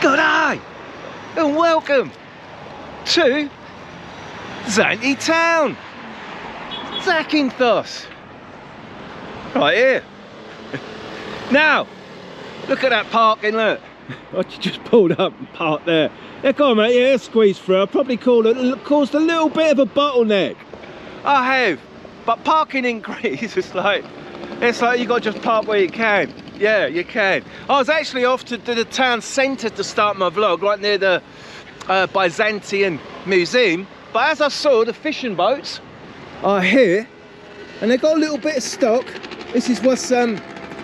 Good day and welcome to Zante Town, Zakynthos, right here. Now, look at that parking, look. I just pulled up and parked there. Yeah, go on mate, yeah, squeeze through. I probably caused a little bit of a bottleneck. I have, but parking in Greece is like, it's like you got to just park where you can. Yeah, you can. I was actually off to the town centre to start my vlog, right near the Byzantine Museum. But as I saw, the fishing boats are here, and they've got a little bit of stock. This is what's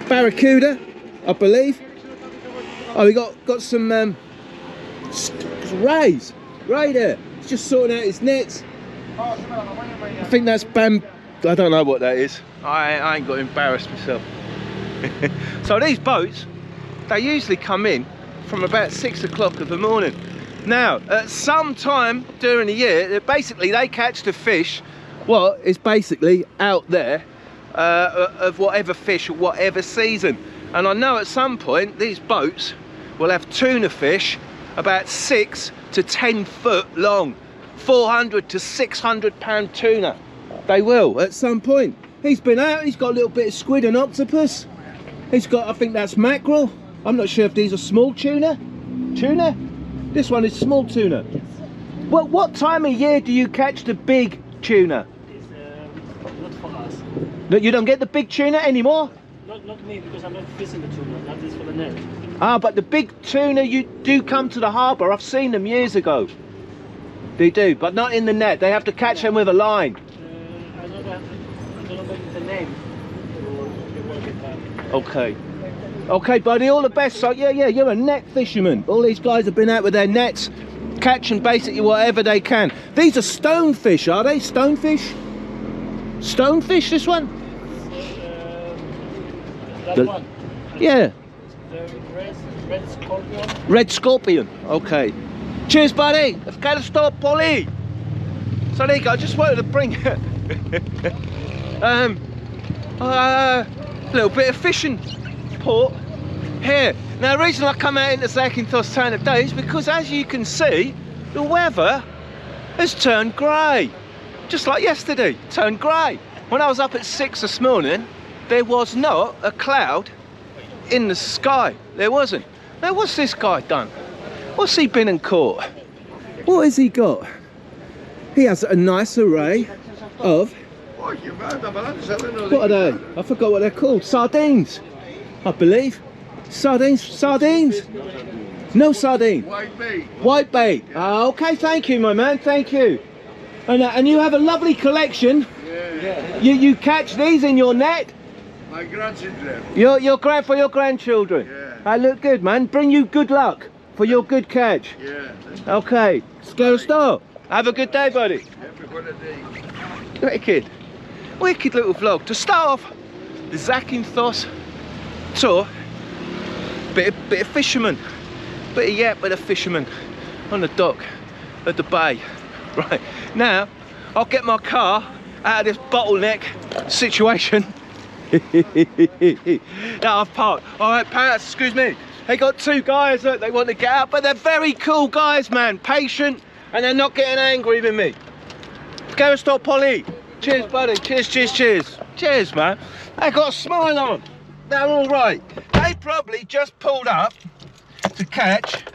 barracuda, I believe. Oh, we got some rays. Ray there. He's just sorting out his nets. I think that's I don't know what that is. I ain't got embarrassed myself. So these boats, they usually come in from about 6 o'clock in the morning. Now, at some time during the year, basically they catch the fish, what is basically out there of whatever fish or whatever season. And I know at some point these boats will have tuna fish about 6 to 10 foot long, 400 to 600 pound tuna. They will at some point. He's been out, he's got a little bit of squid and octopus. He's got, I think that's mackerel. I'm not sure if these are small tuna. Tuna? This one is small tuna. Well, what time of year do you catch the big tuna? It's not for us. No, you don't get the big tuna anymore? Not me, because I'm not fishing the tuna. That is for the net. Ah, but the big tuna, you do come to the harbour. I've seen them years ago. They do, but not in the net. They have to catch them with a line. I don't know the name. Okay. Okay, buddy, all the best. So, yeah, you're a net fisherman. All these guys have been out with their nets, catching basically whatever they can. These are stonefish, are they? Stonefish? Stonefish, this one? That one. Yeah. The red scorpion. Red scorpion, okay. Cheers, buddy. Ευχαριστώ πολύ. So there you go, I just wanted to bring a little bit of fishing port here. Now the reason I come out into Zakynthos town today is because, as you can see, the weather has turned grey. Just like yesterday, turned grey. When I was up at 6 this morning, there was not a cloud in the sky. There wasn't. Now what's this guy done? What's he been and caught? What has he got? He has a nice array of, what are they? I forgot what they're called. Sardines, I believe. Sardines? No sardine. White bait. White bait. Ah, okay, thank you, my man, thank you. And you have a lovely collection. Yeah. You catch these in your net? My grandchildren. For your grandchildren? Yeah. They look good, man. Bring you good luck for your good catch. Yeah. Okay, Skirsto. Have a good day, buddy. Happy holiday. Wicked little vlog. To start off the Zakynthos tour, bit of fisherman. Bit of yap with a fisherman on the dock at the bay. Right, now I'll get my car out of this bottleneck situation that I've parked. Alright, Pat, excuse me. They got two guys that they want to get out, but they're very cool guys, man. Patient, and they're not getting angry with me. Ευχαριστώ πολύ. Cheers, buddy. Cheers. Cheers, man. They got a smile on. They're all right. They probably just pulled up to catch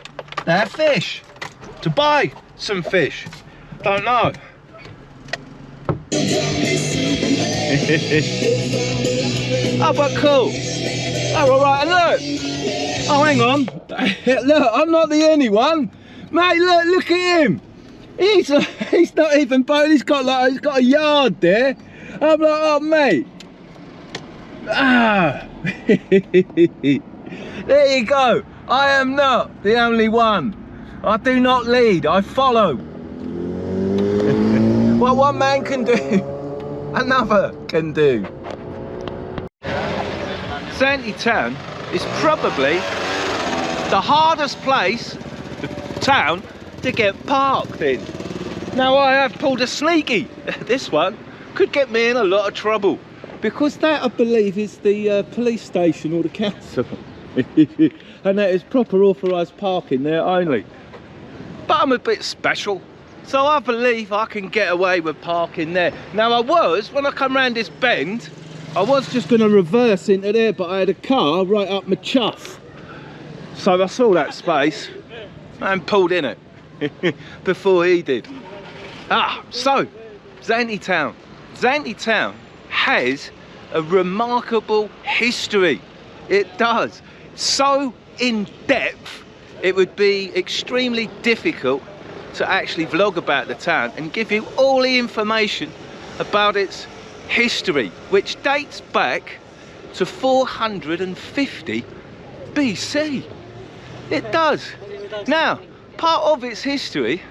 their fish, to buy some fish. Don't know. Oh, but cool. Oh, all right. And look. Oh, hang on. Look, I'm not the only one, mate. Look at him. He's not even boating. He's got a yard there. I'm like, oh, mate. Ah. There you go. I am not the only one. I do not lead. I follow. What one man can do, another can do. Zante Town is probably the hardest place, the town, to get parked in. Now I have pulled a sneaky. This one could get me in a lot of trouble, because that, I believe, is the police station or the council. And that is proper authorised parking there only. But I'm a bit special, so I believe I can get away with parking there. Now when I come round this bend, I was just going to reverse into there, but I had a car right up my chuff. So I saw that space and pulled in it before he did. So Zante Town. Zante Town has a remarkable history. It does. So in depth, it would be extremely difficult to actually vlog about the town and give you all the information about its history, which dates back to 450 BC. It does. Now, part of its history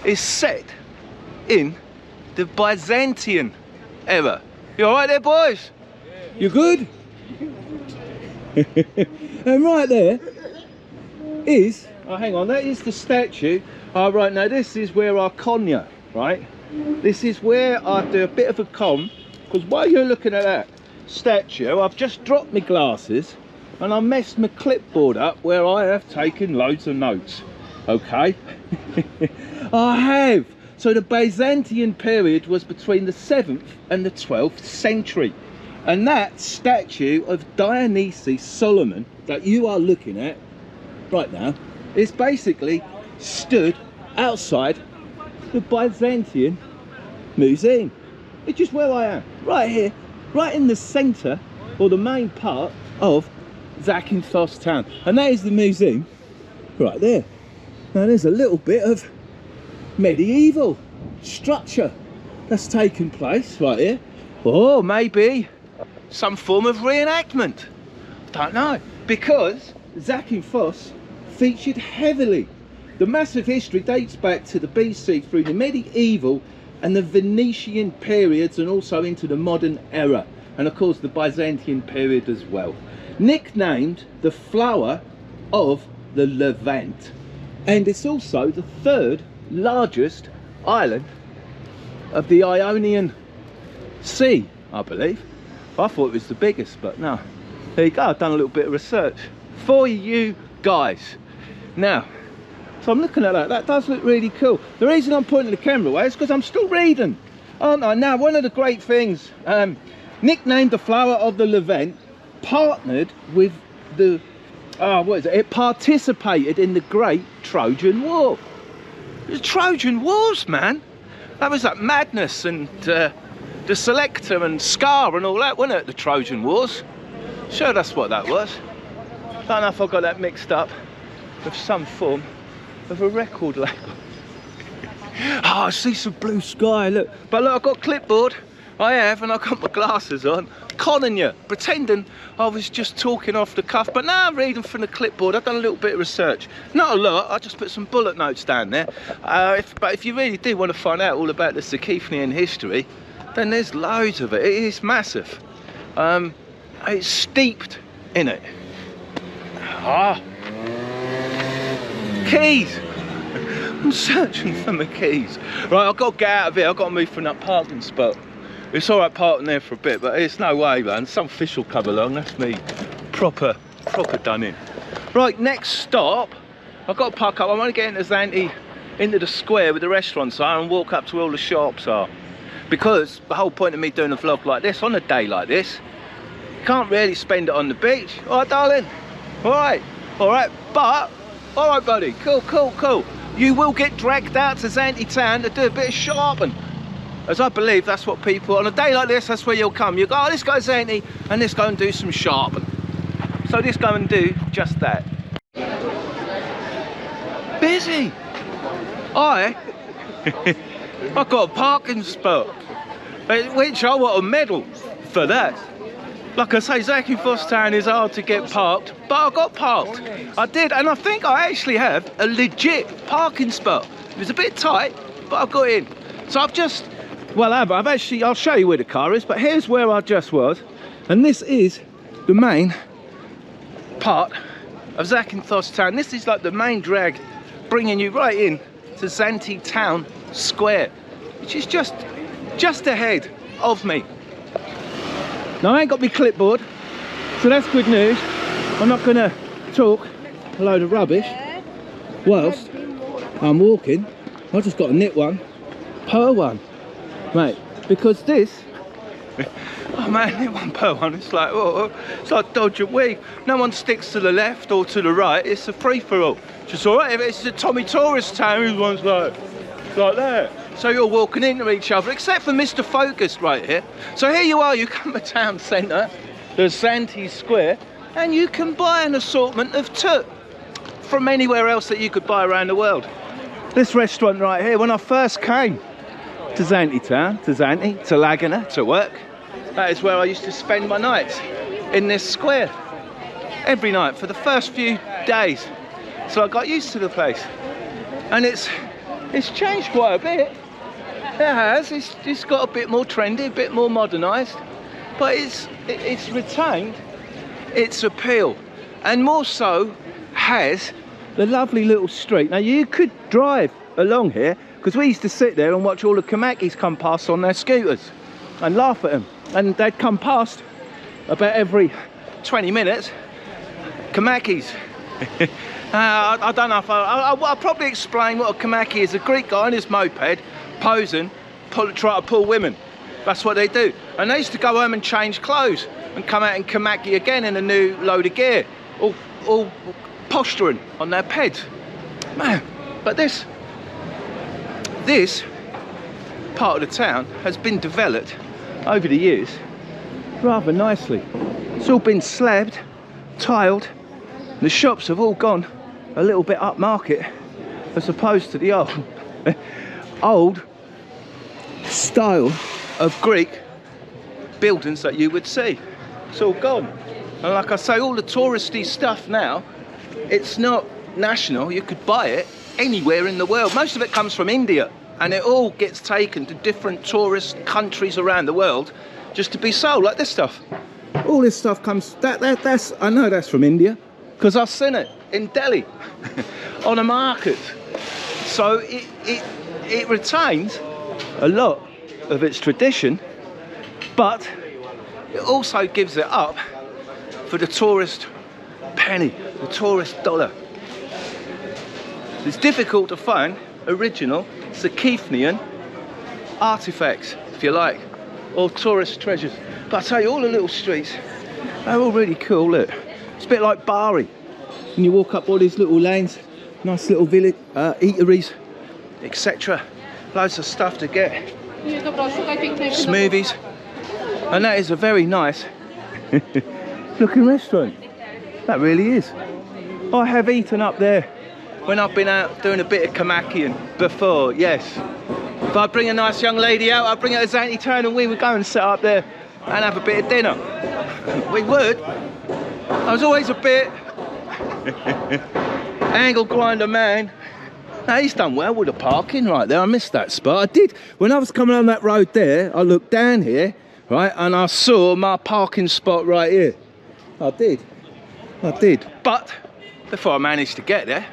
is set in the Byzantine era. You alright there, boys? You good? And right there is, hang on, that is the statue. Right, now this is where I conure, right? This is where I do a bit of a con, because while you're looking at that statue, I've just dropped my glasses and I messed my clipboard up where I have taken loads of notes. Okay? I have. So the Byzantine period was between the 7th and the 12th century. And that statue of Dionysus Solomon that you are looking at right now is basically stood outside the Byzantine Museum, which is where I am, right here, right in the centre, or the main part of Zakynthos town. And that is the museum right there. Now there's a little bit of medieval structure that's taken place right here, or maybe some form of reenactment. Don't know, because Zakynthos featured heavily. The massive history dates back to the BC through the medieval and the Venetian periods, and also into the modern era, and of course the Byzantine period as well. Nicknamed the flower of the Levant, and it's also the 3rd largest island of the Ionian Sea, I believe. I thought it was the biggest, but no. There you go, I've done a little bit of research for you guys. Now, so I'm looking at that, that does look really cool. The reason I'm pointing the camera away is because I'm still reading, aren't I? Now, one of the great things, nicknamed the flower of the Levant, partnered with the, it participated in the Great Trojan War. The Trojan Wars, man. That was like Madness and the Selector and Scar and all that, wasn't it? The Trojan Wars. Sure, that's what that was. Don't know if I got that mixed up with some form of a record label. Oh, I see some blue sky, look. But look, I've got a clipboard. I have, and I've got my glasses on. Conning you, pretending I was just talking off the cuff, but now I'm reading from the clipboard. I've done a little bit of research. Not a lot, I just put some bullet notes down there. But if you really do want to find out all about the Zakynthosian history, then there's loads of it. It is massive. It's steeped in it. Keys. I'm searching for my keys. Right, I've got to get out of here. I've got to move from that parking spot. It's alright parking there for a bit, but it's no way, man. Some fish will come along. That's me proper done in. Right, next stop, I've got to park up. I want to get into Zante, into the square where the restaurants are, and walk up to where all the shops are. Because the whole point of me doing a vlog like this, on a day like this, you can't really spend it on the beach. Alright, darling? Alright, but, alright, buddy, cool. You will get dragged out to Zante Town to do a bit of shopping. As I believe that's what people, on a day like this, that's where you'll come. You go, oh, let's go to Zante, and let's go and do some shopping. So let's go and do just that. Busy. I got a parking spot, which I want a medal for that. Like I say, Zakynthos Town is hard to get parked, but I got parked. I did, and I think I actually have a legit parking spot. It was a bit tight, but I got in. So I've just, well, I've actually, I'll show you where the car is, but here's where I just was. And this is the main part of Zakynthos Town. This is like the main drag, bringing you right in to Zante Town Square, which is just ahead of me. Now I ain't got my clipboard, so that's good news. I'm not gonna talk a load of rubbish whilst I'm walking. I just got to knit one per one, mate, because this oh man, knit one per one, it's like, oh, it's like dodge a weave. No one sticks to the left or to the right, it's a free-for-all, which is alright. If it's a Tommy Tourist town, everyone's like that. So you're walking into each other, except for Mr. Focus right here. So here you are, you come to town centre, there's Zante Square, and you can buy an assortment of toot from anywhere else that you could buy around the world. This restaurant right here, when I first came to Zante Town, to Laguna, to work, that is where I used to spend my nights, in this square, every night for the first few days. So I got used to the place, and it's changed quite a bit. It has. It's got a bit more trendy, a bit more modernised, but it's retained its appeal, and more so has the lovely little street. Now you could drive along here, because we used to sit there and watch all the Kamakis come past on their scooters and laugh at them, and they'd come past about every 20 minutes. Kamakis. I don't know if I'll probably explain what a Kamaki is. A Greek guy on his moped posing, try to pull women. That's what they do. And they used to go home and change clothes and come out in Kamaki again in a new load of gear, all posturing on their peds. Man, but this part of the town has been developed over the years rather nicely. It's all been slabbed, tiled. The shops have all gone a little bit upmarket, as opposed to the old style of Greek buildings that you would see. It's all gone. And like I say, all the touristy stuff now, it's not national. You could buy it anywhere in the world. Most of it comes from India, and it all gets taken to different tourist countries around the world just to be sold, like this stuff. All this stuff comes, that's, I know that's from India, because I've seen it in Delhi on a market. So it retains a lot of its tradition, but it also gives it up for the tourist penny, the tourist dollar. It's difficult to find original Zakynthos artifacts, if you like, or tourist treasures. But I tell you, all the little streets, they're all really cool. Look, it's a bit like Bari. And you walk up all these little lanes, nice little village, eateries, etc. Loads of stuff to get. Smoothies. And that is a very nice looking restaurant. That really is. I have eaten up there when I've been out doing a bit of Kamakian before, yes. If I bring a nice young lady out, I'd bring her to Zante Town and we would go and sit up there and have a bit of dinner. We would. I was always a bit angle grinder man. Now he's done well with the parking right there. I missed that spot. I did. When I was coming on that road there, I looked down here, right, and I saw my parking spot right here. I did. But before I managed to get there.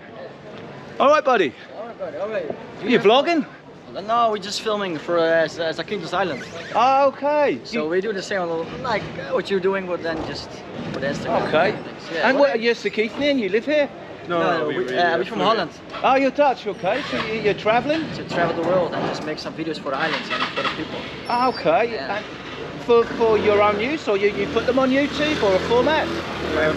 All right, buddy. All right, buddy. All right. Are you vlogging? No, we're just filming for Zakynthos Island. Oh, okay. So we do the same, like what you're doing, but then just for the Instagram. Okay. Yeah. And what, you're Zakynthos? You live here? No, we're from Holland. Oh, you're Dutch, okay. So you're travelling? To travel the world and just make some videos for the islands and for the people. Oh, okay. Yeah. And for your own use, or you put them on YouTube or a format?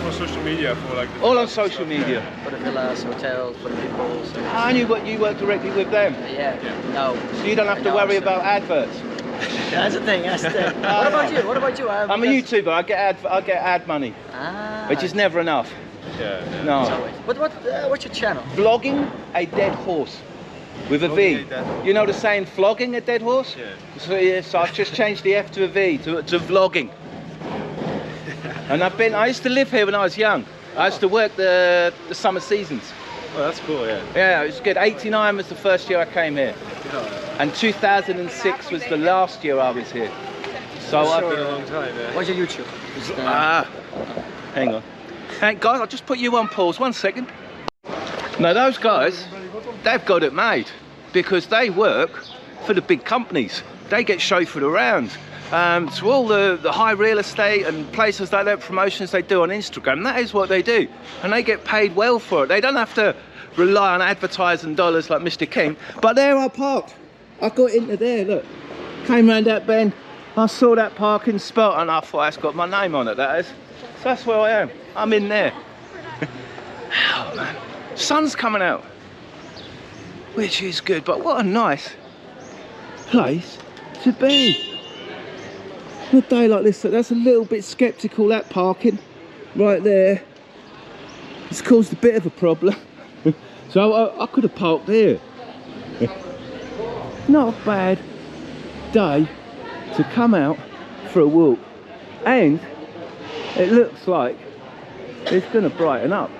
For social media, for like... All on social media? For the villas, hotels, for the people. So And you work directly with them? Yeah. No. So you don't have to worry about adverts? That's the thing, that's the thing. What about you? What about you? I'm a YouTuber, I get ad money, which is never enough. Yeah. No. But what's your channel? Vlogging a dead horse. With a V. You know the saying, flogging a dead horse? Yeah. So I've just changed the F to a V, to vlogging. And I used to live here when I was young. I used to work the summer seasons. Oh, that's cool, yeah. Yeah, it was good. 89 was the first year I came here. And 2006 was the last year I was here. So I've been a long time, yeah. What's your YouTube? Hang on. Hey guys, I'll just put you on pause, 1 second. Now those guys, they've got it made because they work for the big companies. They get chauffeured around. to all the high real estate and places like that, promotions they do on Instagram. That is what they do, and they get paid well for it. They don't have to rely on advertising dollars like Mr. King. But there I parked. I got into there, look. Came round that bend. I saw that parking spot and I thought, that's got my name on it, that is. So that's where I am. I'm in there. Oh man, sun's coming out, which is good, but what a nice place to be. On a day like this, that's a little bit sceptical, that parking right there. It's caused a bit of a problem. So I could have parked here. Not a bad day to come out for a walk, and it looks like it's going to brighten up.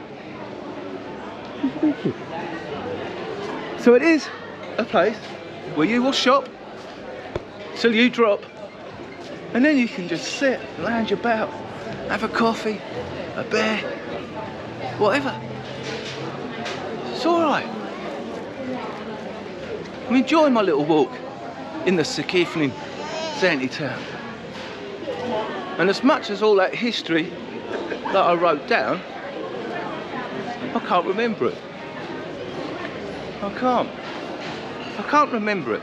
It's wicked. So it is a place where you will shop till you drop, and then you can just sit, lounge about, have a coffee, a beer, whatever. It's alright. I'm enjoying my little walk in the Zakynthos Zante Town. And as much as all that history that I wrote down, I can't remember it. I can't remember it.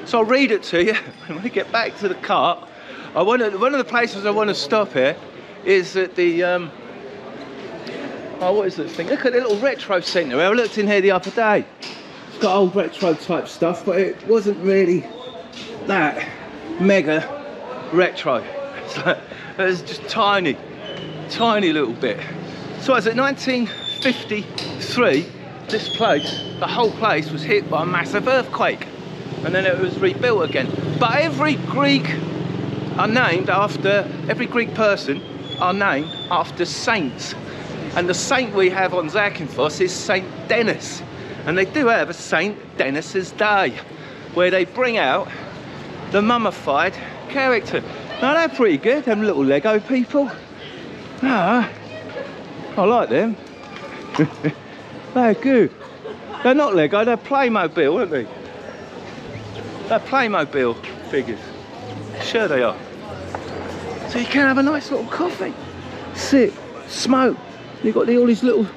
So I'll read it to you when we get back to the car. One of the places I want to stop here is at the oh, what is this thing? Look at the little retro centre. I looked in here the other day. It's got old retro type stuff, but it wasn't really that mega retro. It was just tiny little bit. So as at 1953, this place, the whole place was hit by a massive earthquake, and then it was rebuilt again. But every Greek person are named after saints. And the saint we have on Zakynthos is Saint Denis. And they do have a Saint Denis's Day, where they bring out the mummified character. Now they're pretty good, them little Lego people. Ah, I like them. They're good. They're not Lego, they're Playmobil, aren't they? They're Playmobil figures. Sure they are. So you can have a nice little coffee, sit, smoke. You've got all these little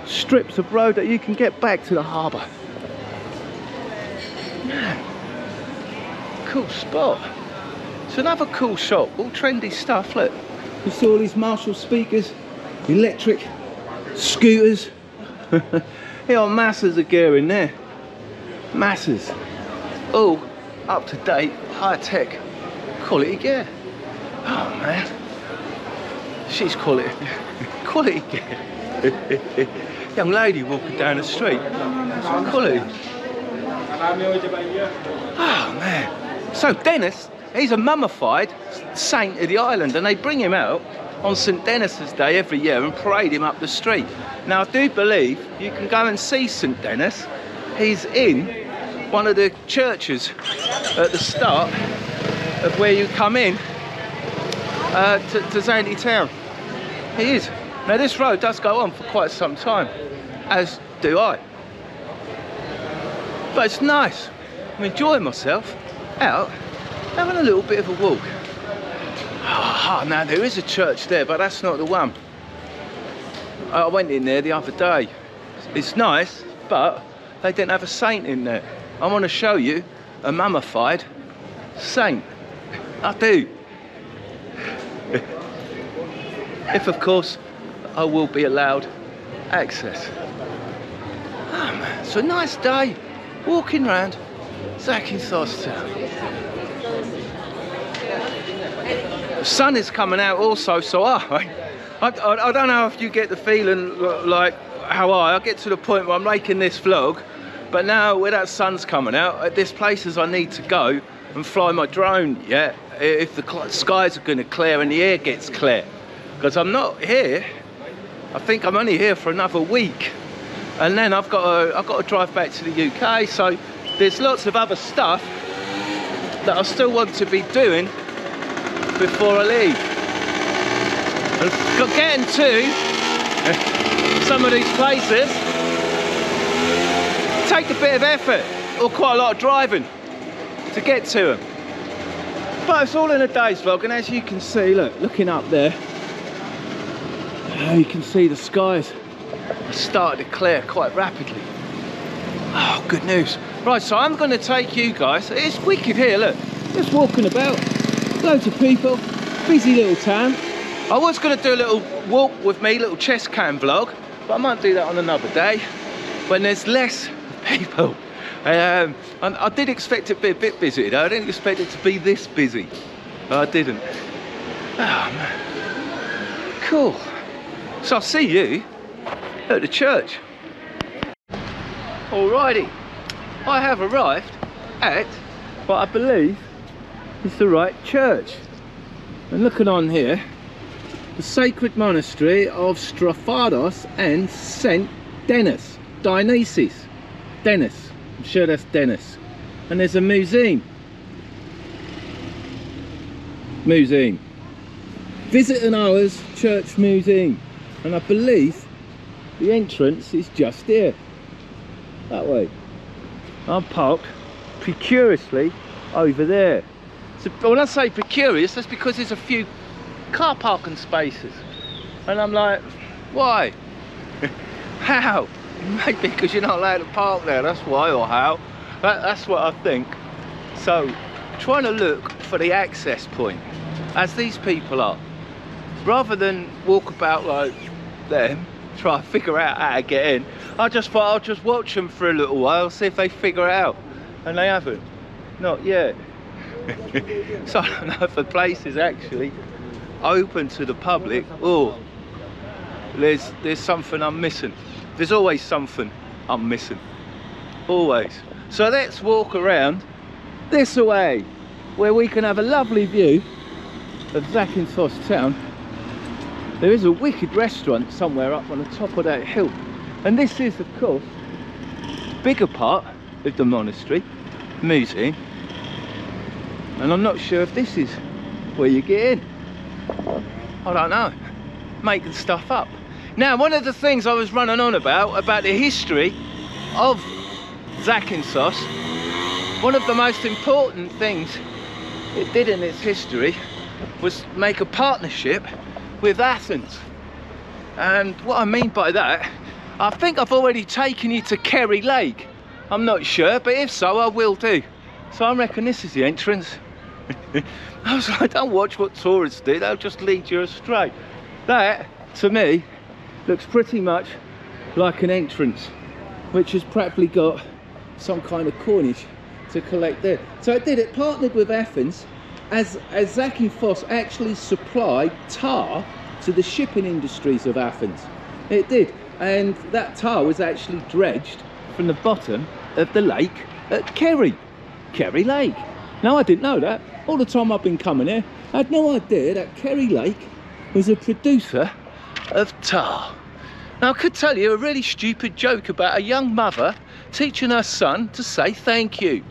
strips of road that you can get back to the harbour. Man, cool spot. It's another cool shop, all trendy stuff, look. You see all these Marshall speakers, electric scooters. Here are masses of gear in there. Masses. All up to date, high tech, quality gear. Oh man. She's quality gear. Young lady walking down the street. Quality. Oh man. So Denis, he's a mummified saint of the island, and they bring him out on St. Denis's Day every year and parade him up the street. Now I do believe you can go and see St. Denis. He's in one of the churches at the start of where you come in to Zante Town. He is. Now this road does go on for quite some time, as do I. But it's nice. I'm enjoying myself out, having a little bit of a walk. Oh, now there is a church there, but that's not the one. I went in there the other day. It's nice, but they didn't have a saint in there. I want to show you a mummified saint. I do. If, of course, I will be allowed access. Oh man, it's a nice day walking around Zakynthos Town. The sun is coming out also, so I don't know if you get the feeling like how I get to the point where I'm making this vlog, but now where that sun's coming out, there's places I need to go and fly my drone, yeah, if the skies are going to clear and the air gets clear. Because I'm not here, I think I'm only here for another week, and then I've got to drive back to the UK, so there's lots of other stuff that I still want to be doing before I leave. And getting to some of these places take a bit of effort, or quite a lot of driving to get to them. But it's all in a day's vlog, and as you can see, look, looking up there, you can see the skies are starting to clear quite rapidly. Oh, good news. Right, so I'm going to take you guys, it's wicked here, look, just walking about, loads of people, busy little town. I was going to do a little walk with me, little chest cam vlog, but I might do that on another day when there's less people. And I did expect it to be a bit busy though. I didn't expect it to be this busy. I didn't. Oh man. Cool. So I'll see you at the church. Alrighty. I have arrived at what I believe is the right church. And looking on here, the sacred monastery of Zakynthos and St. Denis. Dionysius. Denis. I'm sure that's Denis. And there's a museum. Visit an hour's church museum. And I believe the entrance is just here. That way. I'm parked precariously over there. So when I say precarious, that's because there's a few car parking spaces. And I'm like, why? How? Maybe because you're not allowed to park there, that's why, or how. That's what I think. So, trying to look for the access point, as these people are. Rather than walk about like them, try to figure out how to get in, I just thought I'll just watch them for a little while, see if they figure it out. And they haven't. Not yet. So I don't know if the place is actually open to the public, or there's something I'm missing. There's always something I'm missing, always. So let's walk around this way, where we can have a lovely view of Zakynthos town. There is a wicked restaurant somewhere up on the top of that hill, and this is of course the bigger part of the monastery museum, and I'm not sure if this is where you get in. I don't know, making stuff up. Now, one of the things I was running on about the history of Zakynthos, one of the most important things it did in its history was make a partnership with Athens. And what I mean by that, I think I've already taken you to Kerry Lake. I'm not sure, but if so, I will do. So I reckon this is the entrance. I was like, don't watch what tourists do, they'll just lead you astray. That, to me, looks pretty much like an entrance, which has practically got some kind of coinage to collect there. So it partnered with Athens, as Zakynthos actually supplied tar to the shipping industries of Athens. It did, and that tar was actually dredged from the bottom of the lake at Kerry Lake. Now, I didn't know that. All the time I've been coming here, I had no idea that Kerry Lake was a producer of tar. Now, I could tell you a really stupid joke about a young mother teaching her son to say thank you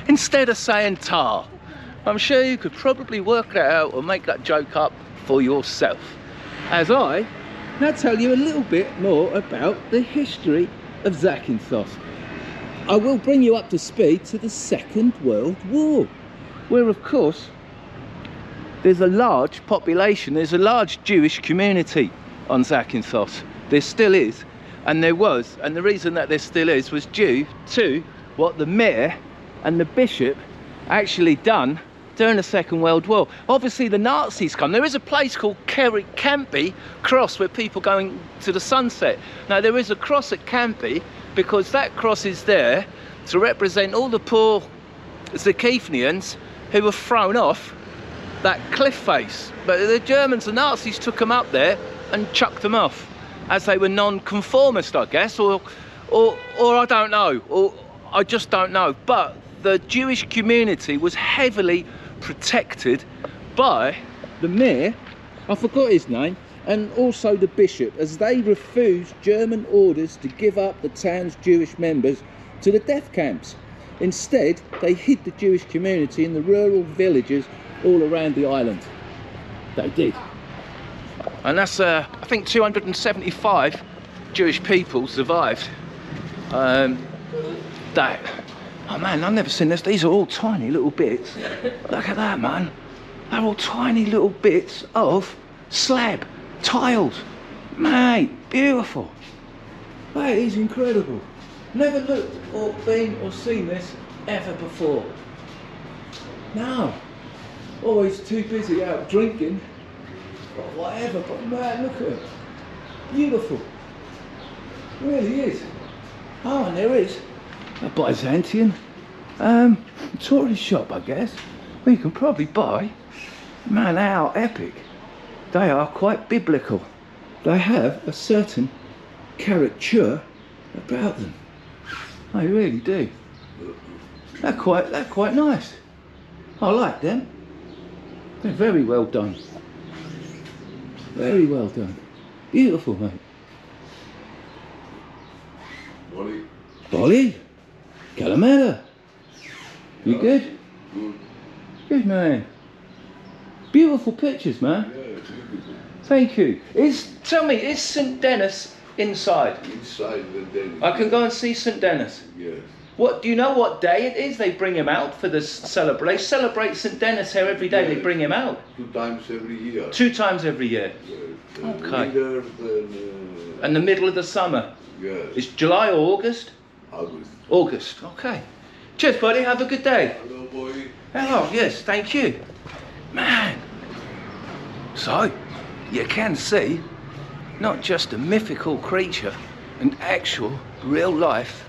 instead of saying tar. I'm sure you could probably work that out or make that joke up for yourself, as I now tell you a little bit more about the history of Zakynthos. I will bring you up to speed to the Second World War, where of course there's a large population, there's a large Jewish community on Zakynthos. There still is, and there was, and the reason that there still is was due to what the mayor and the bishop actually done during the Second World War. Obviously the Nazis come. There is a place called Campy Cross where people going to the sunset. Now, there is a cross at Campy because that cross is there to represent all the poor Zakynthonians who were thrown off that cliff face. But the Germans, the Nazis, took them up there and chucked them off as they were non-conformist, I guess, or I don't know, or I just don't know. But the Jewish community was heavily protected by the mayor, I forgot his name, and also the bishop, as they refused German orders to give up the town's Jewish members to the death camps. Instead, they hid the Jewish community in the rural villages all around the island. They did. And that's, I think 275 Jewish people survived that Oh man, I've never seen this. These are all tiny little bits. Look at that, man. They're all tiny little bits of slab, tiles. Mate, beautiful. That is incredible. Never looked or been or seen this ever before. No. Always too busy out drinking or whatever, but man, look at it. Beautiful. It really is. Oh, and there is a Byzantine tourist shop, I guess, where you can probably buy. Man, they are epic. They are quite biblical. They have a certain caricature about them. They really do. They're quite nice. I like them. They're very well done. Very well done. Beautiful, mate. Bolly. Bolly? Calamera. You good? Good. Good, man. Beautiful pictures, man. Yeah, beautiful. Thank you. Tell me, is St. Denis inside? Inside the den. I can go and see St. Denis. Yes. What, do you know what day it is they bring him out for this celebration? They celebrate St. Denis here every day, they bring him out. 2 times every year. 2 times every year. Yes. Okay. Winter, then, And the middle of the summer. yes. It's July or August? August. August, okay. Cheers, buddy, have a good day. Hello, boy. Hello, yes, thank you. Man. So, you can see not just a mythical creature, an actual, real life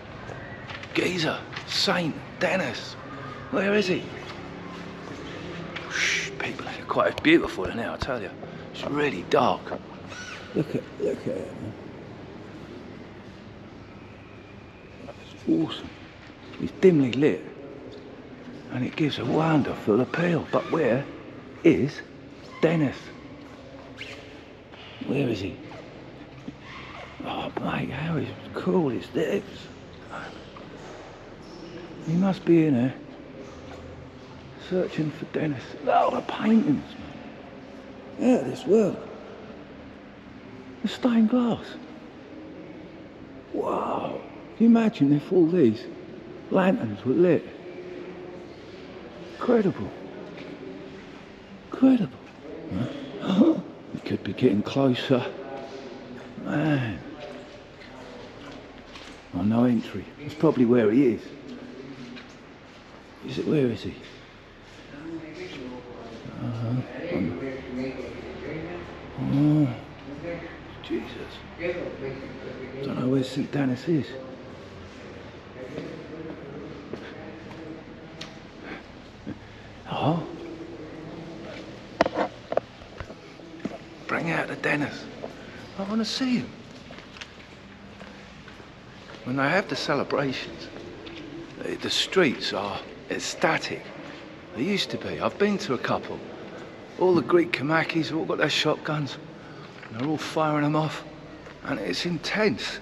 geezer, Saint Denis. Where is he? Shh, people are quite beautiful in here, I tell you. It's really dark. Look at it, man. It's awesome. It's dimly lit, and it gives a wonderful appeal. But where is Denis? Where is he? Oh mate, how cool is this? He must be in there, searching for Denis. Oh, the paintings, man. Out of this world. The stained glass. Wow. Can you imagine if all these lanterns were lit? Incredible. Incredible. Huh? We could be getting closer. Man. Oh, no entry. That's probably where he is. Is it? Where is he? Oh, Jesus. Don't know where St. Denis is. Oh. Bring out the Denis. I want to see him. When they have the celebrations, the streets are ecstatic. They used to be. I've been to a couple. All the Greek Kamakis have all got their shotguns. And they're all firing them off. And it's intense,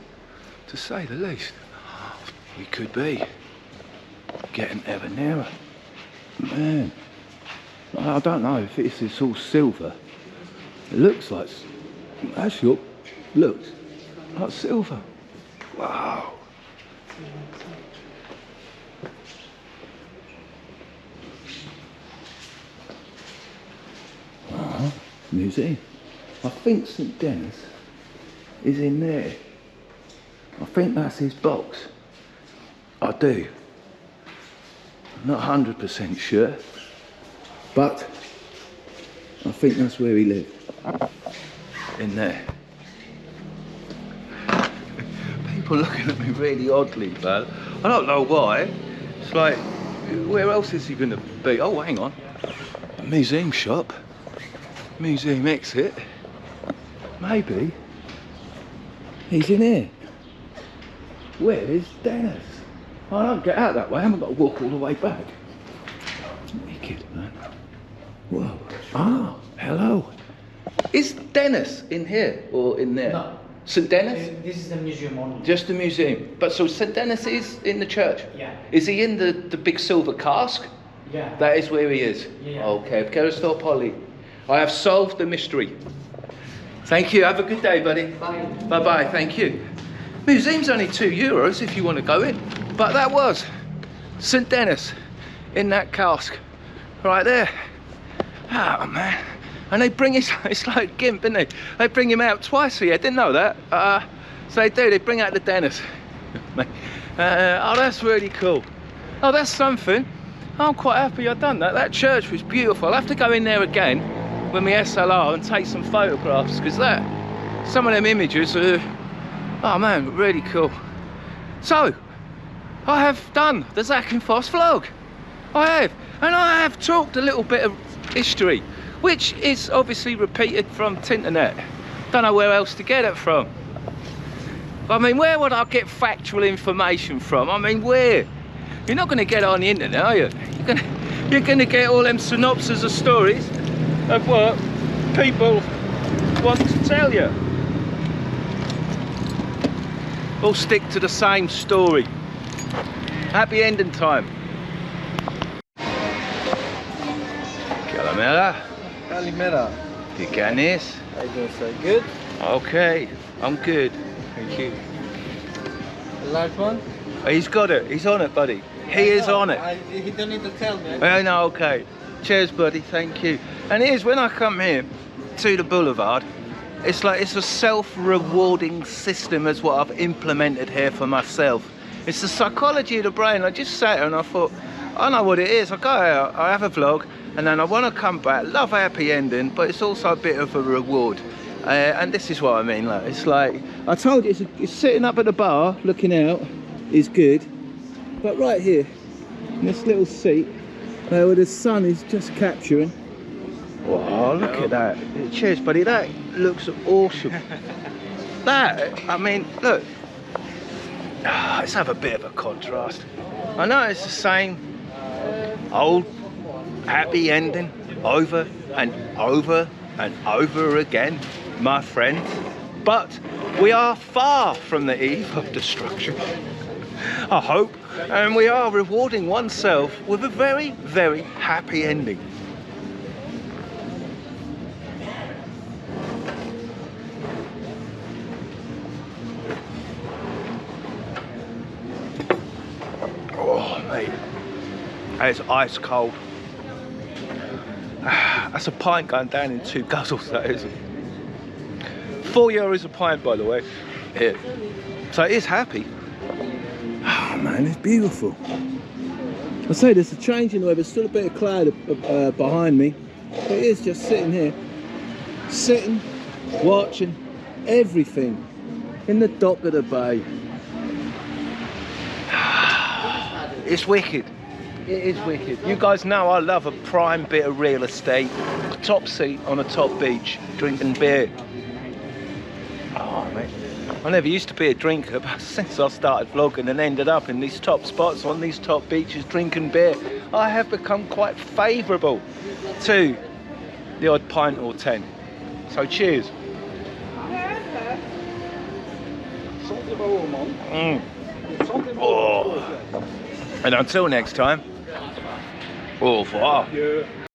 to say the least. We could be getting ever nearer. Man, I don't know if it's all silver. It looks like, actually, looks like silver. Wow. Museum. I think St. Denis is in there. I think that's his box. I do. I'm not 100% sure, but I think that's where he lived. In there. People looking at me really oddly, but I don't know why. It's like, where else is he going to be? Oh, hang on. A museum shop. Museum exit. Maybe he's in here. Where is Denis? I don't get out that way. I haven't got to walk all the way back. It's wicked, man. Whoa. Ah, hello. Is Denis in here or in there? No. St. Denis? This is the museum only. Just the museum. But so St. Denis is in the church? Yeah. Is he in the big silver cask? Yeah. That is where he is? Yeah. Okay, Kerastop Holly. I have solved the mystery. Thank you. Have a good day, buddy. Bye. Bye-bye. Thank you. Museum's only €2 if you want to go in. But that was St Denis in that cask right there. Oh man, and they bring it's like Gimp, isn't it? They bring him out twice a year. Didn't know that. So they bring out the Denis. Oh, that's really cool. Oh, that's something. I'm quite happy I've done that. That church was beautiful. I'll have to go in there again with my SLR and take some photographs, because some of them images are, oh man, really cool. So I have done the Zakynthos vlog. I have, and I have talked a little bit of history, which is obviously repeated from Tinternet. Don't know where else to get it from. I mean, where would I get factual information from? I mean, where? You're not going to get it on the internet, are you? You're going to get all them synopses of stories of what people want to tell you. All stick to the same story. Happy ending time. Calamera. Calimera. Ticanis. I do so good. Okay, I'm good. Thank you. The large one? He's got it. He's on it, buddy. He is on it. He don't need to tell me. Oh, no, okay. Cheers, buddy. Thank you. And it is, when I come here to the boulevard, it's like it's a self-rewarding system as what I've implemented here for myself. It's the psychology of the brain. I just sat here and I thought, I know what it is. I go out, I have a vlog, and then I want to come back. Love a happy ending, but it's also a bit of a reward. And this is what I mean. Like, it's like I told you, it's sitting up at the bar looking out is good, but right here in this little seat where the sun is just capturing. Wow, look at that. Cheers, buddy. That looks awesome. That, I mean, look. Let's have a bit of a contrast. I know it's the same old happy ending over and over and over again, my friends, but we are far from the eve of destruction, I hope, and we are rewarding oneself with a very, very happy ending. Oh mate, it's ice cold. That's a pint going down in 2 guzzles, that is. €4 a pint, by the way. Here. So it is happy. Oh man, it's beautiful. I say there's a change in the weather, still a bit of cloud behind me. But it is just sitting here, watching everything in the dock of the bay. It's wicked. It is wicked. You guys know I love a prime bit of real estate. Top seat on a top beach, drinking beer. Oh, mate. I never used to be a drinker, but since I started vlogging and ended up in these top spots on these top beaches drinking beer, I have become quite favourable to the odd pint or 10. So cheers. Oh. And until next time, au revoir.